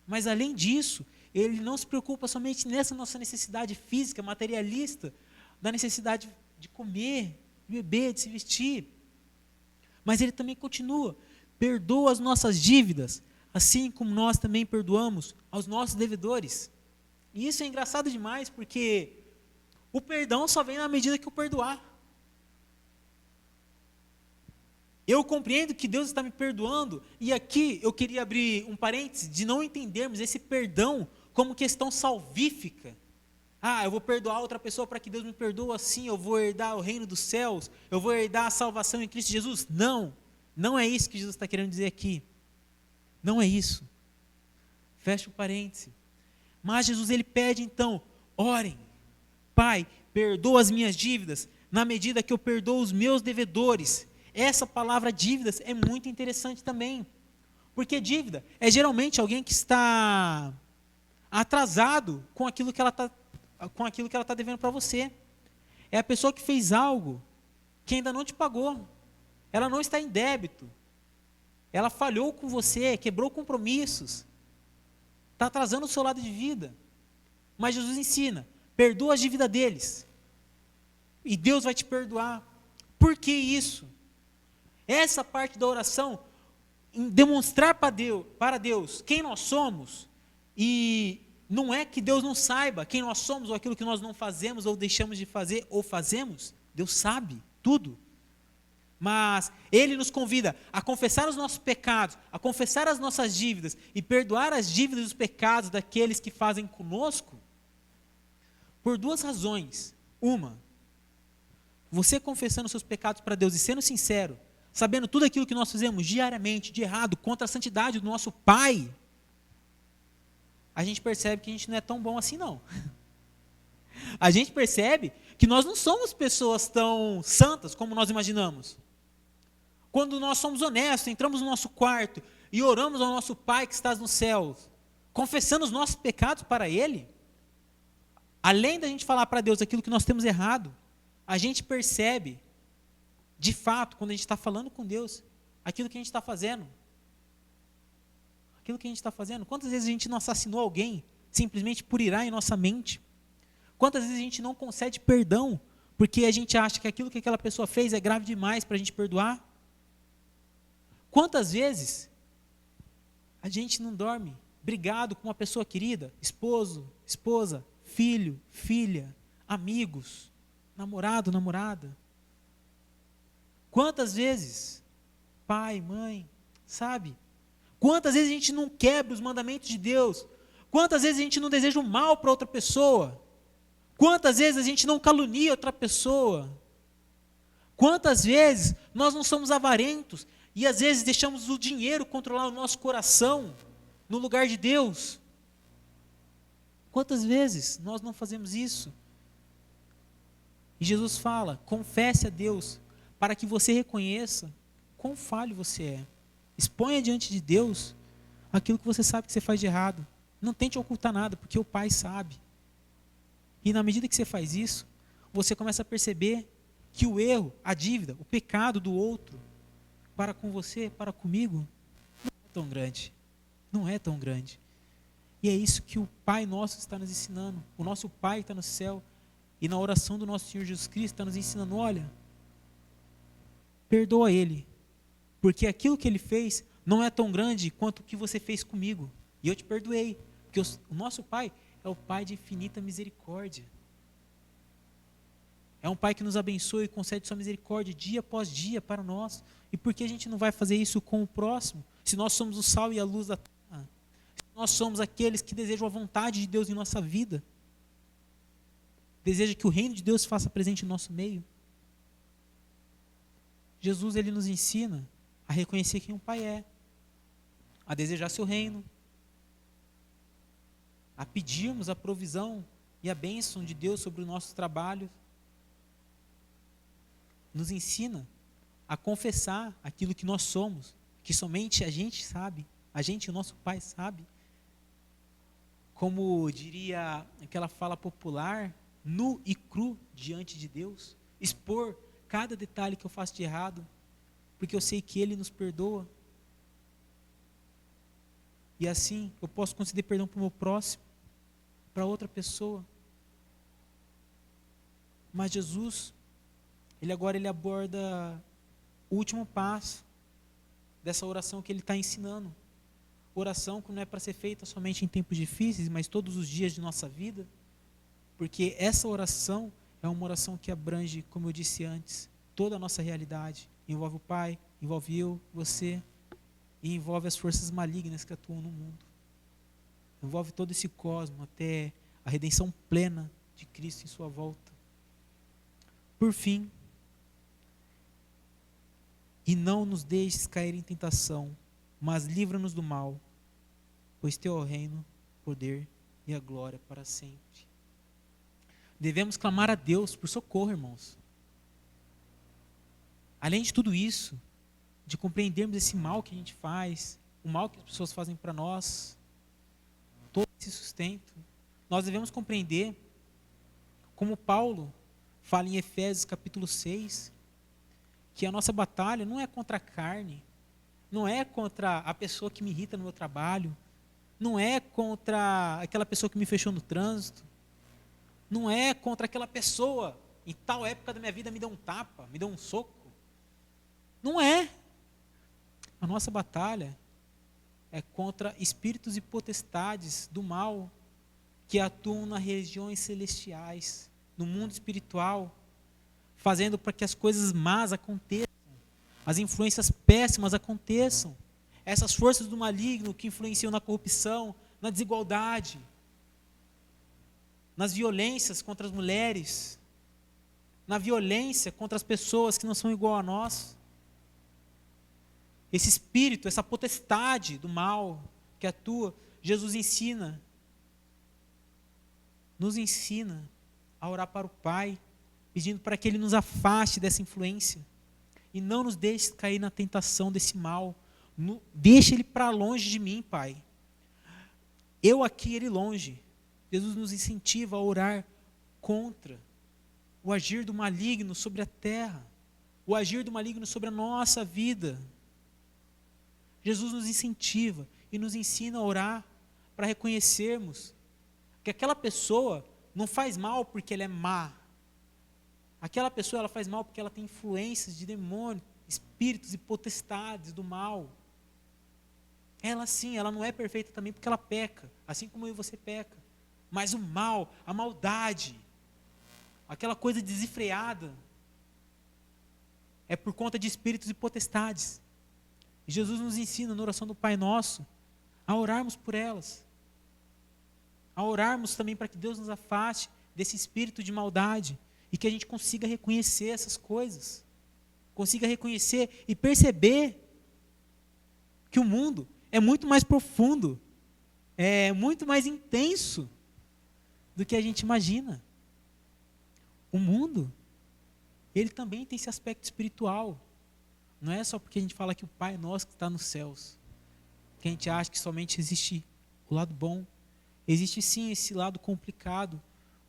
Mas além disso, Ele não se preocupa somente nessa nossa necessidade física, materialista, da necessidade de comer, de beber, de se vestir. Mas Ele também continua, perdoa as nossas dívidas, assim como nós também perdoamos aos nossos devedores. E isso é engraçado demais, porque o perdão só vem na medida que eu perdoar. Eu compreendo que Deus está me perdoando, e aqui eu queria abrir um parêntese de não entendermos esse perdão como questão salvífica. Ah, eu vou perdoar outra pessoa para que Deus me perdoe assim, eu vou herdar o reino dos céus, eu vou herdar a salvação em Cristo Jesus. Não, não é isso que Jesus está querendo dizer aqui. Não é isso. Fecha o parêntese. Mas Jesus, Ele pede então, orem, Pai, perdoa as minhas dívidas, na medida que eu perdoo os meus devedores. Essa palavra dívidas é muito interessante também, porque dívida é geralmente alguém que está atrasado com aquilo que ela está devendo para você. É a pessoa que fez algo que ainda não te pagou, ela não está em débito, ela falhou com você, quebrou compromissos, está atrasando o seu lado de vida. Mas Jesus ensina, perdoa a dívida deles, e Deus vai te perdoar. Por que isso? Essa parte da oração, em demonstrar para Deus quem nós somos, e não é que Deus não saiba quem nós somos, ou aquilo que nós não fazemos, ou deixamos de fazer, ou fazemos. Deus sabe tudo. Mas Ele nos convida a confessar os nossos pecados, a confessar as nossas dívidas, e perdoar as dívidas e os pecados daqueles que fazem conosco, por duas razões. Uma, você confessando os seus pecados para Deus e sendo sincero, sabendo tudo aquilo que nós fizemos diariamente de errado, contra a santidade do nosso Pai, a gente percebe que a gente não é tão bom assim, não. A gente percebe que nós não somos pessoas tão santas como nós imaginamos. Quando nós somos honestos, entramos no nosso quarto e oramos ao nosso Pai que está nos céus, confessando os nossos pecados para Ele, além da gente falar para Deus aquilo que nós temos errado, a gente percebe, de fato, quando a gente está falando com Deus, aquilo que a gente está fazendo. Aquilo que a gente está fazendo. Quantas vezes a gente não assassinou alguém simplesmente por irar em nossa mente? Quantas vezes a gente não concede perdão porque a gente acha que aquilo que aquela pessoa fez é grave demais para a gente perdoar? Quantas vezes a gente não dorme brigado com uma pessoa querida, esposo, esposa, filho, filha, amigos, namorado, namorada? Quantas vezes, pai, mãe, sabe? Quantas vezes a gente não quebra os mandamentos de Deus? Quantas vezes a gente não deseja o mal para outra pessoa? Quantas vezes a gente não calunia outra pessoa? Quantas vezes nós não somos avarentos e às vezes deixamos o dinheiro controlar o nosso coração no lugar de Deus? Quantas vezes nós não fazemos isso? E Jesus fala, confesse a Deus para que você reconheça quão falho você é. Exponha diante de Deus aquilo que você sabe que você faz de errado. Não tente ocultar nada, porque o Pai sabe. E na medida que você faz isso, você começa a perceber que o erro, a dívida, o pecado do outro, para com você, para comigo, não é tão grande. Não é tão grande. E é isso que o Pai nosso está nos ensinando. O nosso Pai que está no céu, e na oração do nosso Senhor Jesus Cristo, está nos ensinando, olha, perdoa Ele, porque aquilo que Ele fez não é tão grande quanto o que você fez comigo. E eu te perdoei, porque o nosso Pai é o Pai de infinita misericórdia. É um Pai que nos abençoa e concede sua misericórdia dia após dia para nós. E por que a gente não vai fazer isso com o próximo? Se nós somos o sal e a luz da terra. Se nós somos aqueles que desejam a vontade de Deus em nossa vida. Deseja que o reino de Deus se faça presente no nosso meio. Jesus, Ele nos ensina a reconhecer quem o Pai é. A desejar seu reino. A pedirmos a provisão e a bênção de Deus sobre o nosso trabalho. Nos ensina a confessar aquilo que nós somos, que somente a gente sabe, a gente e o nosso Pai sabe. Como diria aquela fala popular, nu e cru diante de Deus, expor cada detalhe que eu faço de errado, porque eu sei que Ele nos perdoa. E assim eu posso conceder perdão para o meu próximo, para outra pessoa. Mas Jesus, Ele aborda o último passo dessa oração que Ele está ensinando. Oração que não é para ser feita somente em tempos difíceis, mas todos os dias de nossa vida. Porque essa oração é uma oração que abrange, como eu disse antes, toda a nossa realidade. Envolve o Pai, envolve eu, você, e envolve as forças malignas que atuam no mundo. Envolve todo esse cosmo até a redenção plena de Cristo em sua volta. Por fim, e não nos deixes cair em tentação, mas livra-nos do mal, pois teu é o reino, o poder e a glória para sempre. Devemos clamar a Deus por socorro, irmãos. Além de tudo isso, de compreendermos esse mal que a gente faz, o mal que as pessoas fazem para nós, todo esse sustento, nós devemos compreender, como Paulo fala em Efésios capítulo 6, que a nossa batalha não é contra a carne, não é contra a pessoa que me irrita no meu trabalho, não é contra aquela pessoa que me fechou no trânsito, não é contra aquela pessoa em tal época da minha vida me deu um tapa, me deu um soco. Não é. A nossa batalha é contra espíritos e potestades do mal que atuam nas regiões celestiais, no mundo espiritual, fazendo para que as coisas más aconteçam, as influências péssimas aconteçam. Essas forças do maligno que influenciam na corrupção, na desigualdade, nas violências contra as mulheres, na violência contra as pessoas que não são igual a nós. Esse espírito, essa potestade do mal que atua, Jesus ensina nos ensina a orar para o Pai, pedindo para que Ele nos afaste dessa influência e não nos deixe cair na tentação desse mal. Deixa Ele para longe de mim, Pai. Eu aqui, Ele longe. Jesus nos incentiva a orar contra o agir do maligno sobre a terra, o agir do maligno sobre a nossa vida. Jesus nos incentiva e nos ensina a orar para reconhecermos que aquela pessoa não faz mal porque ela é má. Aquela pessoa ela faz mal porque ela tem influências de demônio, espíritos e potestades do mal. Ela sim, ela não é perfeita também porque ela peca, assim como eu e você peca. Mas o mal, a maldade, aquela coisa desenfreada, é por conta de espíritos e potestades. E Jesus nos ensina na oração do Pai Nosso a orarmos por elas. A orarmos também para que Deus nos afaste desse espírito de maldade e que a gente consiga reconhecer essas coisas. Consiga reconhecer e perceber que o mundo é muito mais profundo, é muito mais intenso do que a gente imagina. O mundo, ele também tem esse aspecto espiritual. Não é só porque a gente fala que o Pai Nosso que está nos céus, que a gente acha que somente existe o lado bom. Existe sim esse lado complicado,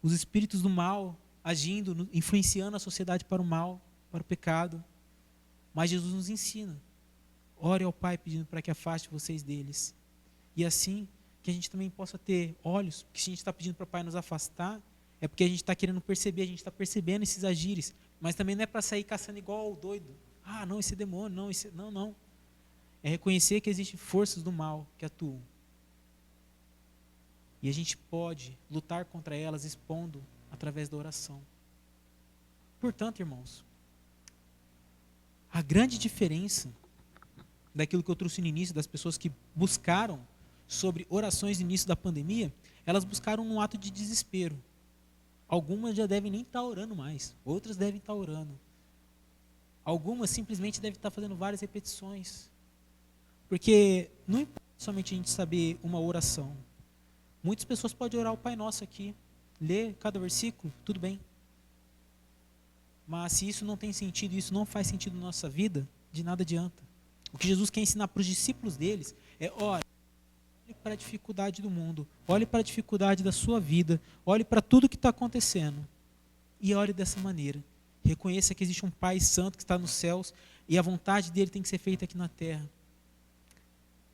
os espíritos do mal agindo, influenciando a sociedade para o mal, para o pecado. Mas Jesus nos ensina, ore ao Pai pedindo para que afaste vocês deles. E assim, que a gente também possa ter olhos, porque se a gente está pedindo para o Pai nos afastar, é porque a gente está querendo perceber, a gente está percebendo esses agires, mas também não é para sair caçando igual ao doido. Ah, não, esse é demônio, não, esse... Não. É reconhecer que existem forças do mal que atuam. E a gente pode lutar contra elas expondo através da oração. Portanto, irmãos, a grande diferença daquilo que eu trouxe no início, das pessoas que buscaram sobre orações no início da pandemia, elas buscaram num ato de desespero. Algumas já devem nem estar orando mais, outras devem estar orando. Algumas simplesmente devem estar fazendo várias repetições. Porque não importa somente a gente saber uma oração. Muitas pessoas podem orar o Pai Nosso aqui, ler cada versículo, tudo bem. Mas se isso não tem sentido, isso não faz sentido na nossa vida, de nada adianta. O que Jesus quer ensinar para os discípulos deles é, olhe para a dificuldade do mundo, olhe para a dificuldade da sua vida, olhe para tudo que está acontecendo e ore dessa maneira. Reconheça que existe um Pai Santo que está nos céus e a vontade dele tem que ser feita aqui na terra.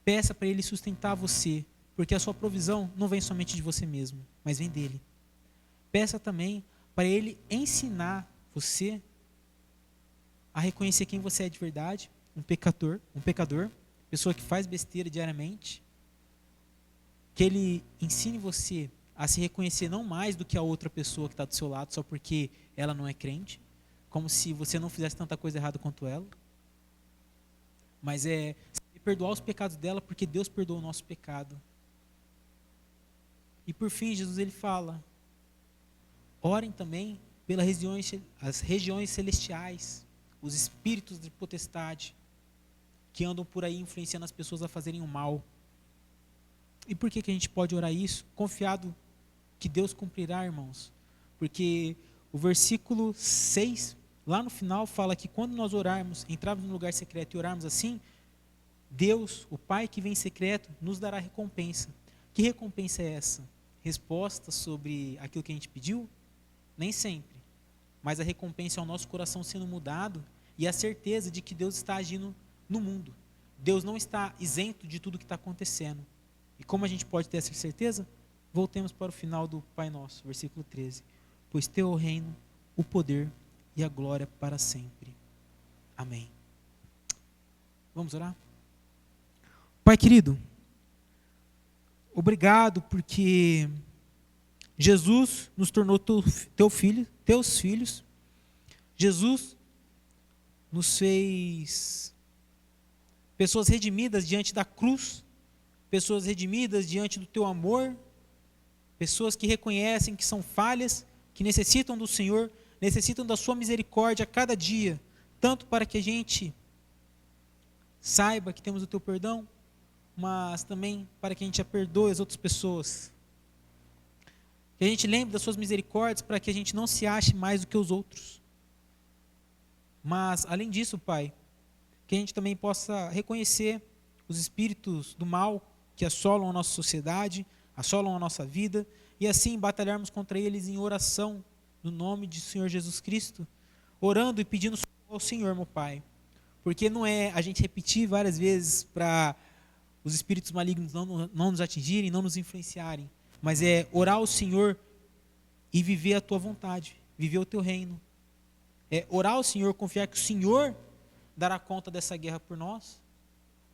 Peça para ele sustentar você, porque a sua provisão não vem somente de você mesmo, mas vem dele. Peça também para ele ensinar você a reconhecer quem você é de verdade, um pecador, pessoa que faz besteira diariamente, que ele ensine você a se reconhecer não mais do que a outra pessoa que está do seu lado, só porque ela não é crente, como se você não fizesse tanta coisa errada quanto ela, mas é perdoar os pecados dela, porque Deus perdoa o nosso pecado. E por fim, Jesus ele fala, orem também pelas as regiões celestiais, os espíritos de potestade, que andam por aí influenciando as pessoas a fazerem o mal. E por que a gente pode orar isso? Confiado que Deus cumprirá, irmãos. Porque o versículo 6, lá no final, fala que quando nós orarmos, entrarmos no lugar secreto e orarmos assim, Deus, o Pai que vem em secreto, nos dará recompensa. Que recompensa é essa? Resposta sobre aquilo que a gente pediu? Nem sempre. Mas a recompensa é o nosso coração sendo mudado e a certeza de que Deus está agindo no mundo. Deus não está isento de tudo que está acontecendo. E como a gente pode ter essa certeza? Voltemos para o final do Pai Nosso, versículo 13. Pois teu é o reino, o poder e a glória para sempre. Amém. Vamos orar? Pai querido, obrigado porque Jesus nos tornou teus filhos. Jesus nos fez pessoas redimidas diante da cruz, pessoas redimidas diante do teu amor, pessoas que reconhecem que são falhas, que necessitam do Senhor, necessitam da sua misericórdia a cada dia, tanto para que a gente saiba que temos o teu perdão, mas também para que a gente já perdoe as outras pessoas. Que a gente lembre das suas misericórdias para que a gente não se ache mais do que os outros. Mas, além disso, Pai, que a gente também possa reconhecer os espíritos do mal que assolam a nossa sociedade, assolam a nossa vida, e assim batalharmos contra eles em oração, no nome de Senhor Jesus Cristo, orando e pedindo socorro ao Senhor, meu Pai. Porque não é a gente repetir várias vezes para os espíritos malignos não nos atingirem, não nos influenciarem, mas é orar ao Senhor e viver a tua vontade, viver o teu reino. É orar ao Senhor, confiar que o Senhor dará conta dessa guerra por nós,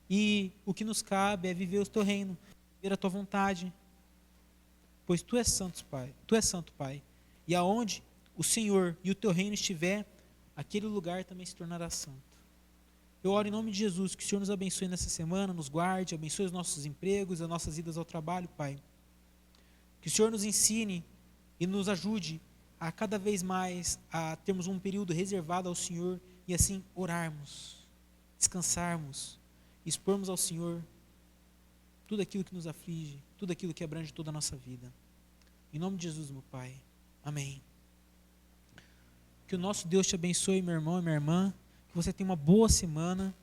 e o que nos cabe é viver o teu reino, viver a tua vontade, pois tu és santo, Pai. Tu és santo, Pai. E aonde o Senhor e o teu reino estiver, aquele lugar também se tornará santo. Eu oro em nome de Jesus, que o Senhor nos abençoe nessa semana, nos guarde, abençoe os nossos empregos, as nossas idas ao trabalho, Pai. Que o Senhor nos ensine e nos ajude a cada vez mais a termos um período reservado ao Senhor e assim orarmos, descansarmos, expormos ao Senhor tudo aquilo que nos aflige, tudo aquilo que abrange toda a nossa vida. Em nome de Jesus, meu Pai. Amém. Que o nosso Deus te abençoe, meu irmão e minha irmã. Que você tenha uma boa semana.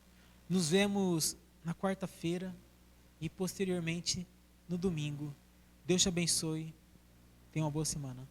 Nos vemos na quarta-feira e posteriormente no domingo. Deus te abençoe. Tenha uma boa semana.